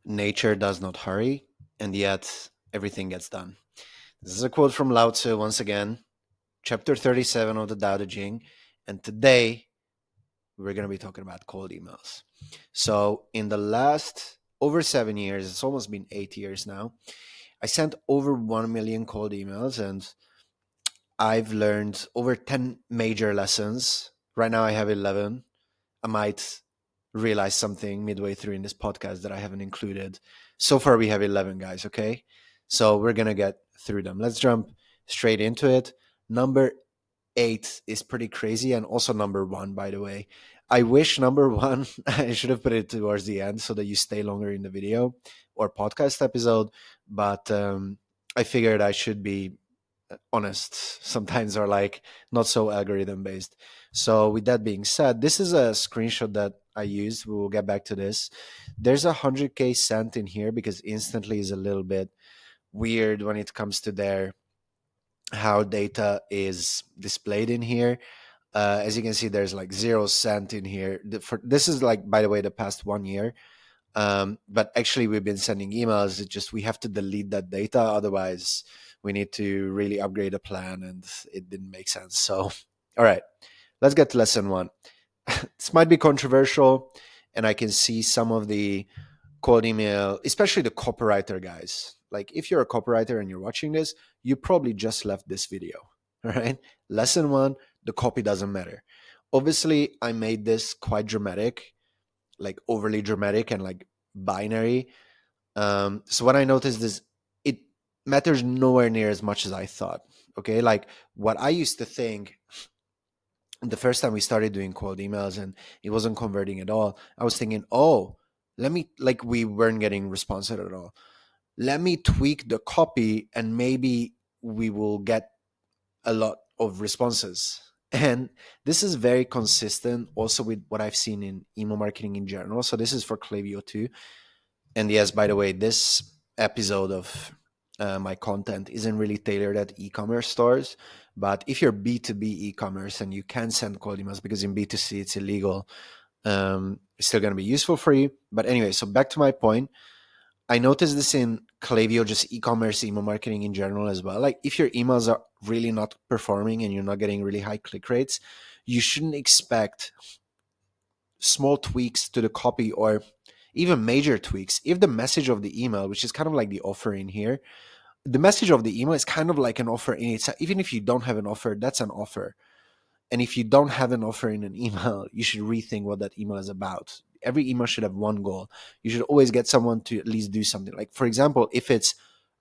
Nature does not hurry, and yet everything gets done. This is a quote from Lao Tzu once again, chapter 37 of the Tao Te Ching. And today we're going to be talking about cold emails. So, in the last over 7 years, it's almost been 8 years now, I sent over 1 million cold emails and I've learned over 10 major lessons. Right now I have 11. I might realize something midway through in this podcast that I haven't included. So far, we have 11 guys, okay? So we're going to get through them. Let's jump straight into it. Number 8 is pretty crazy, and also number 1, by the way. I wish number 1, I should have put it towards the end so that you stay longer in the video or podcast episode, but I figured I should be honest sometimes, are like not so algorithm based. So with that being said, this is a screenshot that I used. We will get back to this. There's 100k sent in here because instantly is a little bit weird when it comes to their how data is displayed in here. As you can see, there's like 0 cent in here. This is like, by the way, the past 1 year. But actually, we've been sending emails. It just we have to delete that data, otherwise, we need to really upgrade a plan, and it didn't make sense. So, all right, let's get to lesson 1. This might be controversial, and I can see some of the cold email, especially the copywriter guys. Like, if you're a copywriter and you're watching this, you probably just left this video. All right, lesson 1: the copy doesn't matter. Obviously, I made this quite dramatic, like overly dramatic and like binary. So what I noticed is it matters nowhere near as much as I thought. Okay, like what I used to think the first time we started doing cold emails and it wasn't converting at all, I was thinking, oh, let me, like, we weren't getting response at all. Let me tweak the copy and maybe we will get a lot of responses. And this is very consistent also with what I've seen in email marketing in general. So this is for Klaviyo too. And yes, by the way, this episode of my content isn't really tailored at e-commerce stores. But if you're B2B e-commerce and you can send cold emails because in B2C it's illegal, it's still going to be useful for you. But anyway, so back to my point. I noticed this in Klaviyo, just e-commerce, email marketing in general as well. Like if your emails are really not performing and you're not getting really high click rates, you shouldn't expect small tweaks to the copy or even major tweaks. If the message of the email, which is kind of like the offer in here, the message of the email is kind of like an offer in itself. Even if you don't have an offer, that's an offer. And if you don't have an offer in an email, you should rethink what that email is about. Every email should have one goal. You should always get someone to at least do something. Like, for example, if it's,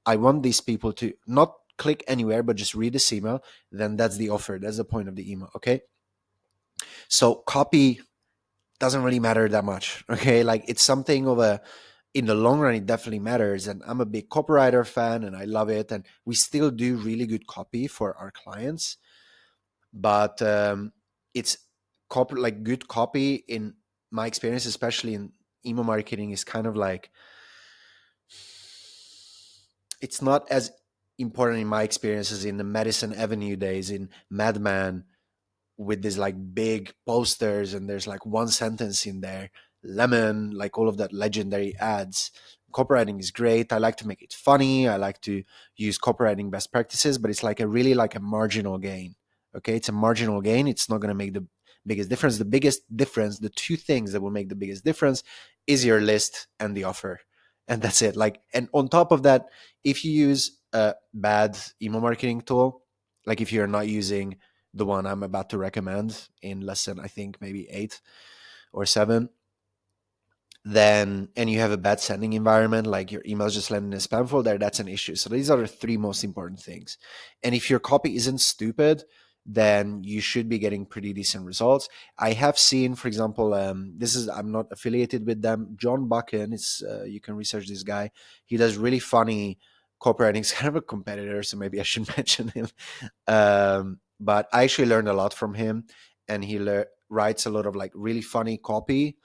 I want these people to not click anywhere, but just read this email, then that's the offer. That's the point of the email. Okay. So copy doesn't really matter that much. Okay. Like it's something of a, in the long run, it definitely matters. And I'm a big copywriter fan and I love it. And we still do really good copy for our clients. But it's like good copy in my experience, especially in email marketing, is kind of like, it's not as important in my experience as in the Madison Avenue days in Madman with these like big posters and there's like one sentence in there, lemon, like all of that legendary ads. Copywriting is great. I like to make it funny. I like to use copywriting best practices, but it's like a really like a marginal gain. Okay, it's a marginal gain. It's not going to make the biggest difference. The biggest difference, the two things that will make the biggest difference, is your list and the offer, and that's it. Like, and on top of that, if you use a bad email marketing tool, like if you're not using the one I'm about to recommend in lesson, I think maybe 8 or 7, then, and you have a bad sending environment, like your emails just land in a spam folder, that's an issue. So these are the 3 most important things. And if your copy isn't stupid, then you should be getting pretty decent results. I have seen, for example, this is, I'm not affiliated with them, John Buchan, it's you can research this guy. He does really funny copywriting. He's kind of a competitor, so maybe I should mention him. But I actually learned a lot from him, and he writes a lot of like really funny copy.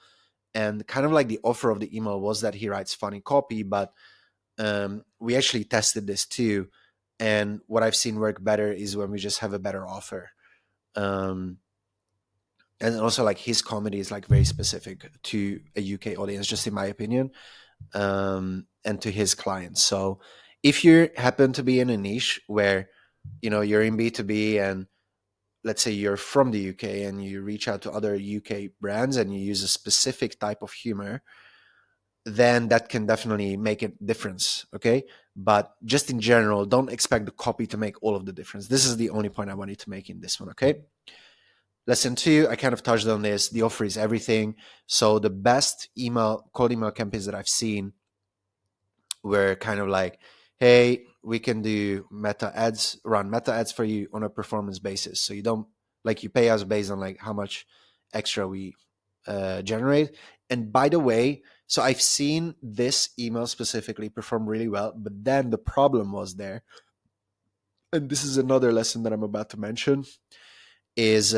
And kind of like the offer of the email was that he writes funny copy, but we actually tested this too. And what I've seen work better is when we just have a better offer. Um, and also like his comedy is like very specific to a UK audience, just in my opinion. and to his clients. So if you happen to be in a niche where you're in B2B, and let's say you're from the UK and you reach out to other UK brands and you use a specific type of humor, then that can definitely make a difference. Okay. But just in general, don't expect the copy to make all of the difference. This is the only point I wanted to make in this one. Okay. Lesson two, I kind of touched on this. The offer is everything. So the best cold email campaigns that I've seen were kind of like, hey, we can do run meta ads for you on a performance basis. So you don't you pay us based on like how much extra we generate. And by the way, so I've seen this email specifically perform really well, but then the problem was there, and this is another lesson that I'm about to mention, is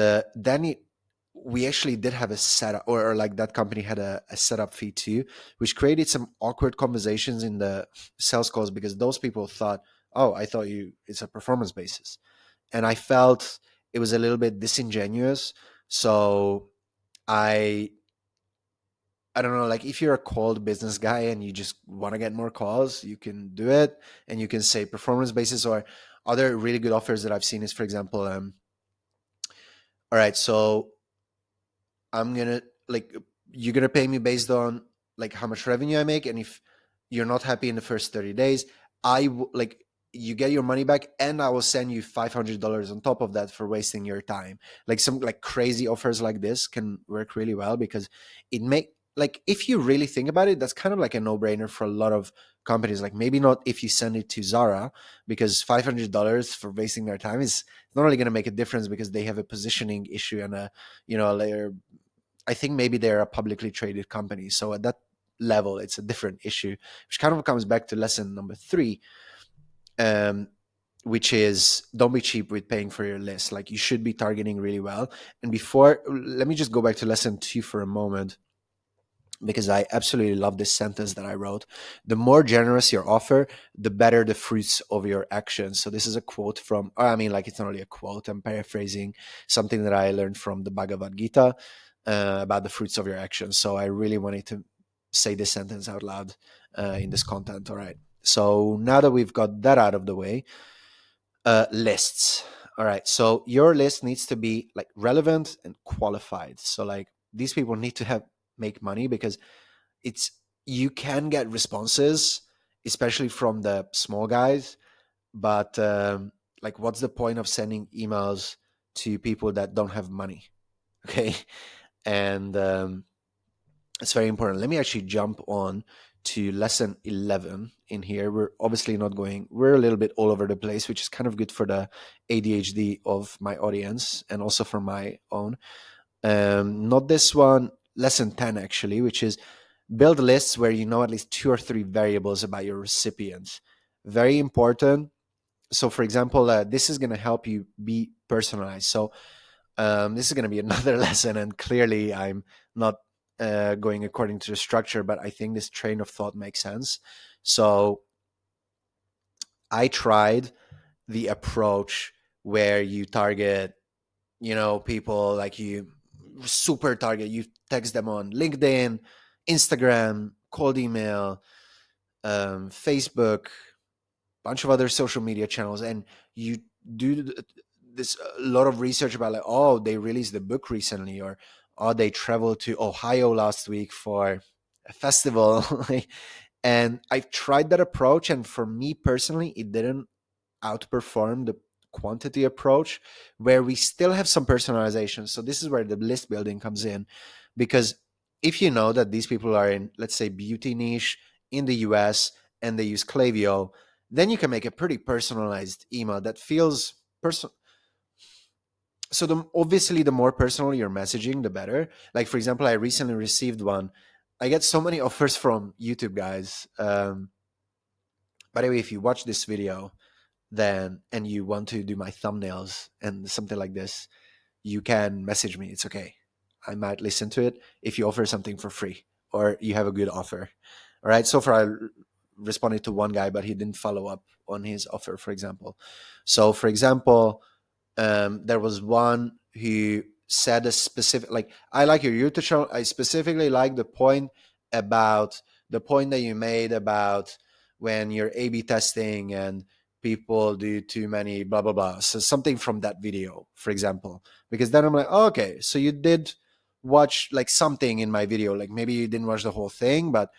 we actually did have a setup, or like that company had a setup fee too, which created some awkward conversations in the sales calls, because those people thought, oh, I thought it's a performance basis. And I felt it was a little bit disingenuous. So I don't know, like if you're a cold business guy and you just want to get more calls, you can do it, and you can say performance basis. Or other really good offers that I've seen is, for example, all right, so I'm gonna like you're gonna pay me based on like how much revenue I make, and if you're not happy in the first 30 days, like you get your money back, and I will send you $500 on top of that for wasting your time. Like some like crazy offers like this can work really well, because it make like if you really think about it, that's kind of like a no-brainer for a lot of companies. Like maybe not if you send it to Zara, because $500 for wasting their time is not really going to make a difference, because they have a positioning issue and a layer. I think maybe they're a publicly traded company. So at that level, it's a different issue, which kind of comes back to lesson number 3, um, which is don't be cheap with paying for your list. Like you should be targeting really well. And let me just go back to lesson 2 for a moment, because I absolutely love this sentence that I wrote. The more generous your offer, the better the fruits of your actions. So this is a quote from, or I mean, like it's not really a quote. I'm paraphrasing something that I learned from the Bhagavad Gita about the fruits of your actions. So I really wanted to say this sentence out loud in this content. All right. So now that we've got that out of the way, lists. All right. So your list needs to be like relevant and qualified. So like these people need to make money, because it's you can get responses, especially from the small guys. But like, what's the point of sending emails to people that don't have money? Okay, and it's very important. Let me actually jump on to lesson 11 in here. We're obviously not going, we're a little bit all over the place, which is kind of good for the ADHD of my audience and also for my own. Not this one, lesson 10 actually, which is build lists where you know at least 2 or 3 variables about your recipients. Very important. So for example, this is going to help you be personalized. So this is going to be another lesson, and clearly I'm not going according to the structure, but I think this train of thought makes sense. So I tried the approach where you target, people like you super target, you text them on LinkedIn, Instagram, cold email, Facebook, bunch of other social media channels, and you do this a lot of research about like, oh, they released the book recently, or oh, they traveled to Ohio last week for a festival. And I've tried that approach, and for me personally, it didn't outperform the quantity approach, where we still have some personalization. So this is where the list building comes in, because if you know that these people are in, let's say, beauty niche in the US and they use Klaviyo, then you can make a pretty personalized email that feels personal. So obviously the more personal your messaging, the better. Like for example, I recently received one. I get so many offers from YouTube guys. By the way, if you watch this video, then and you want to do my thumbnails and something like this, you can message me. It's okay. I might listen to it if you offer something for free or you have a good offer. All right. So far, I responded to one guy, but he didn't follow up on his offer, for example. So, for example, there was one who said a specific, like, I like your YouTube channel. I specifically like the point about the point that you made about when you're A/B testing and people do too many blah blah blah. So something from that video, for example, because then I'm like, oh, okay, so you did watch like something in my video, like maybe you didn't watch the whole thing, but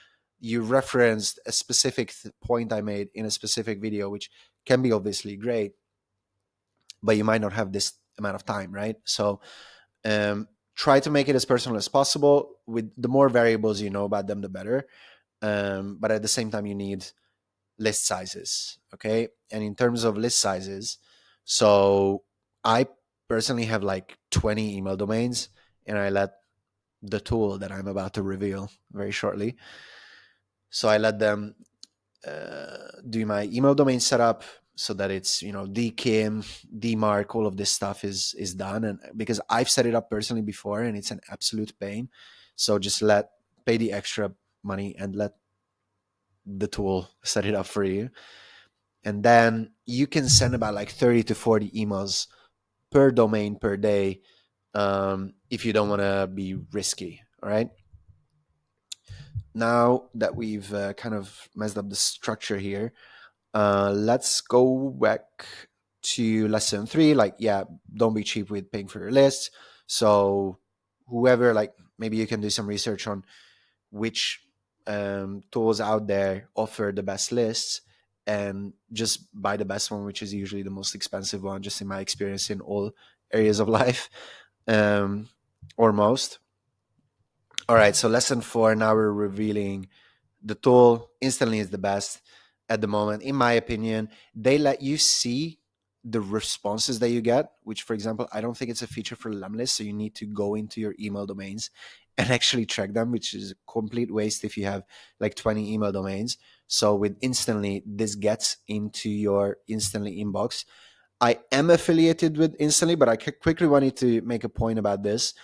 you referenced a specific point I made in a specific video, which can be obviously great, but you might not have this amount of time, right? So try to make it as personal as possible. With the more variables you know about them, the better. But at the same time, you need list sizes. Okay. And in terms of list sizes, so I personally have like 20 email domains, and I let the tool that I'm about to reveal very shortly. So I let them do my email domain setup so that it's, DKIM, DMARC, all of this stuff is done. And because I've set it up personally before and it's an absolute pain. So just pay the extra money and let the tool set it up for you. And then you can send about like 30 to 40 emails per domain per day, if you don't want to be risky. All right. Now that we've kind of messed up the structure here, let's go back to lesson 3. Like, yeah, don't be cheap with paying for your list. So whoever, like, maybe you can do some research on which tools out there offer the best lists, and just buy the best one, which is usually the most expensive one, just in my experience in all areas of life, um, or most. All right, so lesson 4, now we're revealing the tool. Instantly is the best at the moment, in my opinion. They let you see the responses that you get, which, for example, I don't think it's a feature for Lemlist. So you need to go into your email domains and actually track them, which is a complete waste if you have like 20 email domains. So with Instantly, this gets into your Instantly inbox. I am affiliated with Instantly, but I quickly wanted to make a point about this.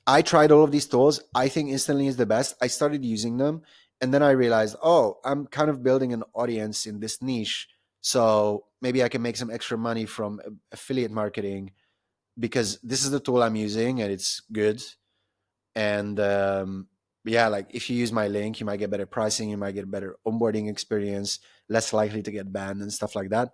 I tried all of these tools. I think Instantly is the best. I started using them, and then I realized, oh, I'm kind of building an audience in this niche. So maybe I can make some extra money from affiliate marketing, because this is the tool I'm using and it's good. And yeah, like if you use my link, you might get better pricing, you might get better onboarding experience, less likely to get banned and stuff like that.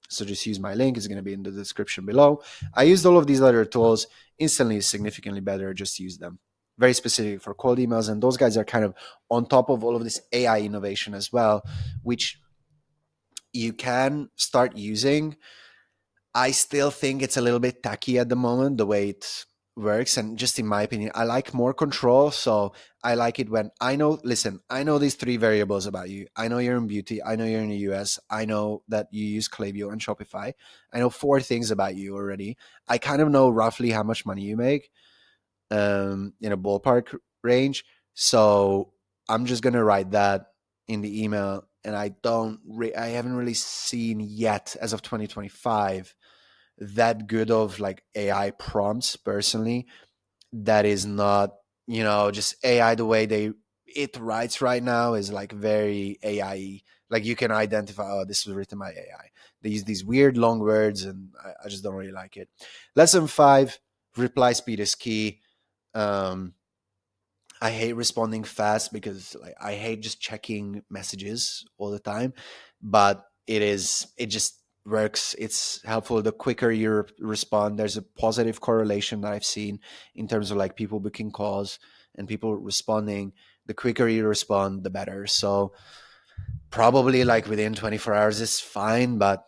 So just use my link. It's going to be in the description below. I used all of these other tools. Instantly is significantly better. Just use them. Very specific for cold emails. And those guys are kind of on top of all of this AI innovation as well, which you can start using. I still think it's a little bit tacky at the moment, the way it works. And just in my opinion, I like more control. So I like it when I know, listen, I know these 3 variables about you. I know you're in beauty. I know you're in the US. I know that you use Klaviyo and Shopify. I know 4 things about you already. I kind of know roughly how much money you make, in a ballpark range. So I'm just going to write that in the email. And I haven't really seen yet, as of 2025, that good of like AI prompts personally, that is not, just AI. The way it writes right now is like very AI. Like you can identify, oh, this was written by AI. They use these weird long words, and I just don't really like it. Lesson 5, reply speed is key. um I hate responding fast, because like I hate just checking messages all the time, but it just works. It's helpful. The quicker you respond, there's a positive correlation that I've seen in terms of like people booking calls and people responding. The quicker you respond, the better. So probably like within 24 hours is fine, but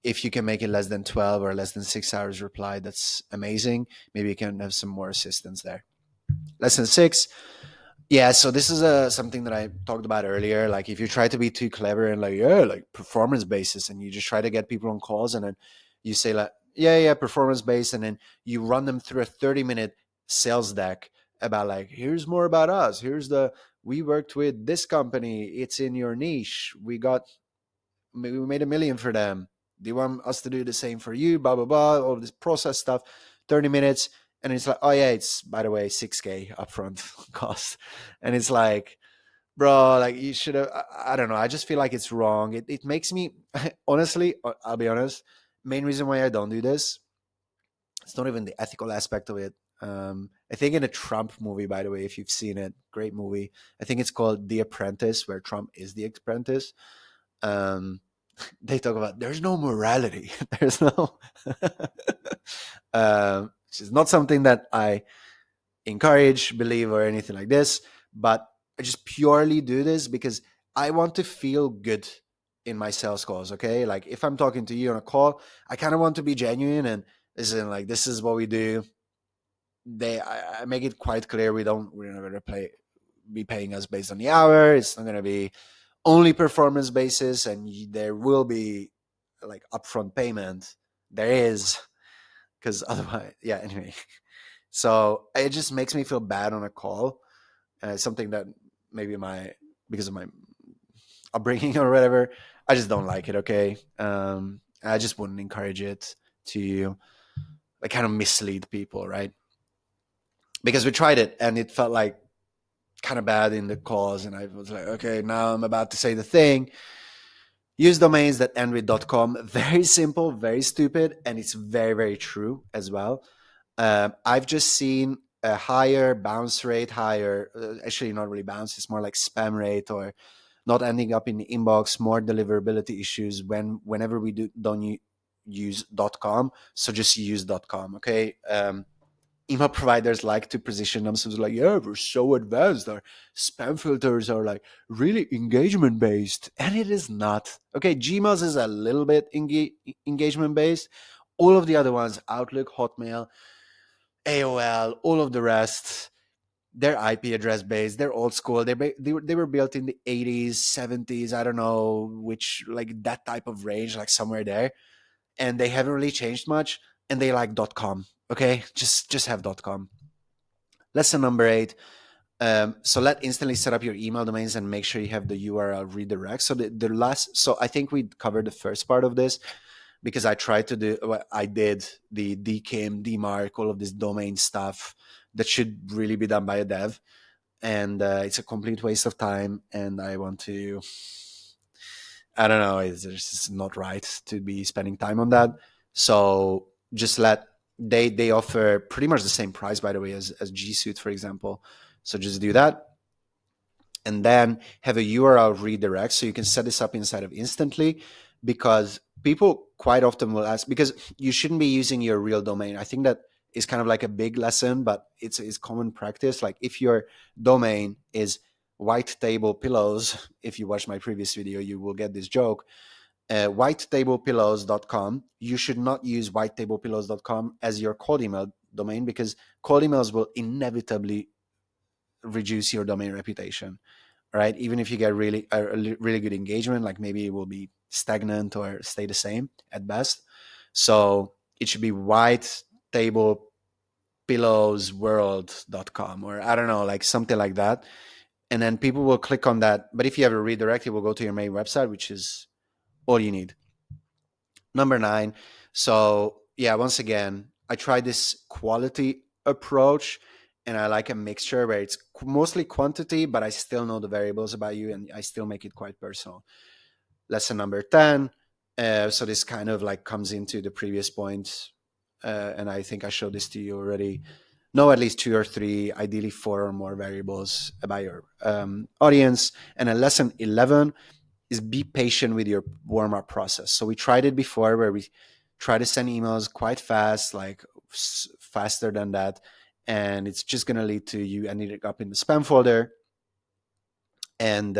if you can make it less than 12 or less than 6 hours reply, that's amazing. Maybe you can have some more assistance there. Lesson 6. Yeah, so this is something that I talked about earlier. Like if you try to be too clever and like, yeah, like performance basis, and you just try to get people on calls, and then you say like, yeah, performance based, and then you run them through a 30-minute sales deck about like, here's more about us. We worked with this company. It's in your niche. We made 1 million for them. Do you want us to do the same for you? Blah, blah, blah. All this process stuff, 30 minutes. And it's like, oh yeah, it's, by the way, 6K upfront cost. And it's like, bro, like you should have, I don't know. I just feel like it's wrong. It makes me, honestly, I'll be honest, main reason why I don't do this, it's not even the ethical aspect of it. I think in a Trump movie, by the way, if you've seen it, great movie. I think it's called The Apprentice, where Trump is the apprentice. Um, they talk about there's no morality. There's no. Which is not something that I encourage, believe, or anything like this. But I just purely do this because I want to feel good in my sales calls. Okay, like if I'm talking to you on a call, I kind of want to be genuine and listen. Like this is what we do. I make it quite clear we're not going to be paying us based on the hour. It's not going to be only performance basis, and there will be like upfront payment. There is, because otherwise, yeah. Anyway, so it just makes me feel bad on a call. Something that maybe because of my upbringing or whatever, I just don't like it. Okay, I just wouldn't encourage it to like kind of mislead people, right? Because we tried it and it felt like kind of bad in the calls, and I was like, okay, now I'm about to say the thing. Use domains that end with .com. Very simple, very stupid, and it's very, very true as well. I've just seen a higher bounce rate, actually not really bounce, it's more like spam rate or not ending up in the inbox, more deliverability issues whenever we don't use .com. So just use .com, okay? Email providers like to position themselves like, yeah, we're so advanced. Our spam filters are like really engagement based, and it is not. Okay, Gmail's is a little bit engagement based. All of the other ones, Outlook, Hotmail, AOL, all of the rest, they're IP address based. They're old school. They were built in the 80s, 70s. I don't know which, like that type of range, like somewhere there, and they haven't really changed much. And they like .com. Okay, just have .com. Lesson number 8. So let instantly set up your email domains and make sure you have the URL redirect. So so I think we covered the first part of this because I did the DKIM, DMARC, all of this domain stuff that should really be done by a dev. And it's a complete waste of time. And I don't know, it's just not right to be spending time on that. So just they offer pretty much the same price, by the way, as G Suite, for example. So just do that and then have a URL redirect. So you can set this up inside of Instantly, because people quite often will ask, because you shouldn't be using your real domain. I think that is kind of like a big lesson, but it's common practice. Like if your domain is white table pillows, if you watch my previous video, you will get this joke. Whitetablepillows.com, you should not use whitetablepillows.com as your cold email domain, because cold emails will inevitably reduce your domain reputation, right? Even if you get really good engagement, like maybe it will be stagnant or stay the same at best. So it should be whitetablepillowsworld.com, or I don't know, like something like that. And then people will click on that. But if you have a redirect, it will go to your main website, which is all you need. Number 9. So yeah, once again, I tried this quality approach, and I like a mixture where it's mostly quantity, but I still know the variables about you and I still make it quite personal. Lesson number 10. So this kind of like comes into the previous point. And I think I showed this to you already. Know at least 2 or 3, ideally 4 or more variables about your audience. And then lesson 11 is be patient with your warm up process. So we tried it before where we try to send emails quite fast, like faster than that. And it's just going to lead to you ending up in the spam folder. And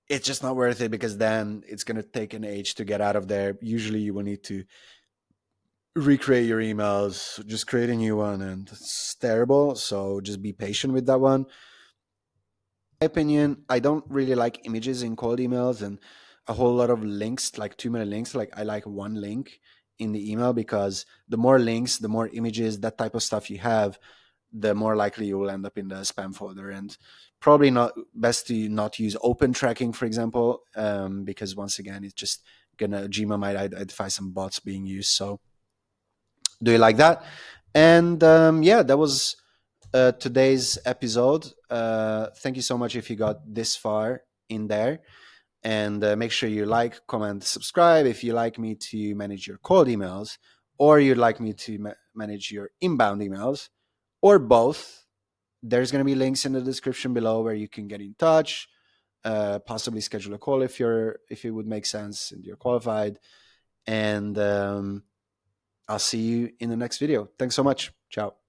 it's just not worth it, because then it's going to take an age to get out of there. Usually you will need to recreate your emails, just create a new one, and it's terrible. So just be patient with that one. My opinion, I don't really like images in cold emails and a whole lot of links, like too many links. Like I like one link in the email, because the more links, the more images, that type of stuff you have, the more likely you will end up in the spam folder. And probably not best to not use open tracking, for example, because once again, it's just Gmail might identify some bots being used. So do you like that? And yeah, that was today's episode. Thank you so much if you got this far in there. And make sure you like, comment, subscribe if you like me to manage your cold emails, or you'd like me to manage your inbound emails, or both. There's going to be links in the description below where you can get in touch, possibly schedule a call if it would make sense and you're qualified. And I'll see you in the next video. Thanks so much. Ciao.